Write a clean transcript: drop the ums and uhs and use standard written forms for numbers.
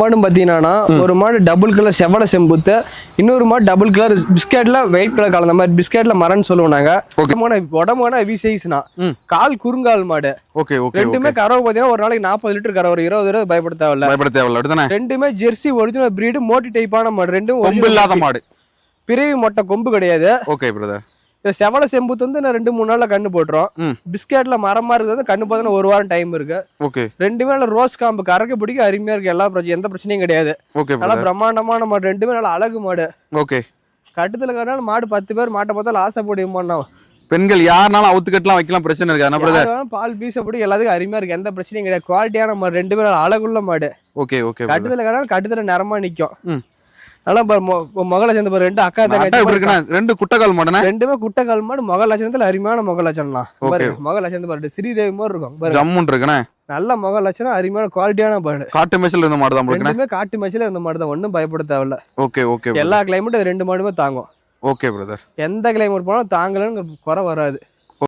மாடும் பார்த்தீங்கன்னா ஒரு மாடு டபுள் கலர் செவல செம்புத்து, இன்னொரு மாடு டபுள் கலர் பிஸ்கெட்ல ஒயிட் கலர் கலந்த மாதிரி பிஸ்கெட்ல மரன்னு சொல்லுவாங்க. உடம்பான ஹெவி சைஸ்னா கால் குறுங்கால் மாடு. ரெண்டுமே கறவை பார்த்தீங்கன்னா ஒரு நாளைக்கு 40 லிட்டர் கறவை, ஒரு 20 லிட்டர் பயப்பட தேவையில்ல. ரெண்டுமே ஜெர்சி ஒரிஜினல் பிரீடு மோட்டி டைப்பான மாடு. ரெண்டும் கொம்பு இல்லாத மாடு, பிறவி மொட்டை கொம்பு கிடையாது. Okay brother. செவல செம்புத்து வந்து நான் 2-3 நாள்ல கண்ணு போட்டுரும். பிஸ்கெட்ல மரமா இருக்குது கண்ணு பார்த்தா ஒரு வாரம் டைம் இருக்கு. ஓகே, ரெண்டுமே நல்ல ரோஸ் காம்பு கறக்க பிடிக்க அருமையா இருக்கு. எல்லா எந்த பிரச்சனையும் கிடையாது. நல்லா பிரம்மாண்டமான மாடு, ரெண்டுமே நல்ல அழகு மாடு. ஓகே, கட்டுதல கட்டினால மாடு 10 பேர் மாட்டை பார்த்தாலும் ஆசைப்படுவோம். பெண்கள் யாருனாலும் அவுத்துக்கட்டலாம் வைக்கலாம், பிரச்சனை இருக்காது. பால் பீசப்படி எல்லாத்துக்கும் அருமையா இருக்கு, எந்த பிரச்சனையும் கிடையாது. குவாலிட்டியான மாடு, ரெண்டுமே நல்ல அழகுள்ள மாடு. ஓகே ஓகே, கட்டுதல கட்டினால கட்டுதல நிறமா நிக்கும். நல்லா மொகல சேர்ந்து பாரு, ரெண்டு அக்கா தங்கச்சி, ரெண்டு குட்டகால் மாடுனா, ரெண்டுமே குட்டகால் மாடு. மொக லட்சணத்துல அருமையான மொக லட்சணம்லாம். மொக லட்சணத்து பாரு, ஸ்ரீதேவி மாதிரி இருக்கும். ஜம்முன் இருக்குண்ணே, நல்ல மொக லட்சணம், அருமையான குவாலிட்டியான மாடு. காட்டு மேய்ச்சல் இருந்த மாடு தான். ரெண்டுமே காட்டு மேய்ச்சல் இருந்த மாடு தான், ஒன்றும் பயப்பட தேவையில்ல. ஓகே ஓகே, எல்லா கிளைமேட்டும் ரெண்டு மாடுமே தாங்கும். Okay brother. எந்த கிளைமேட் போனாலும் தாங்கலன்னு குறை வராது.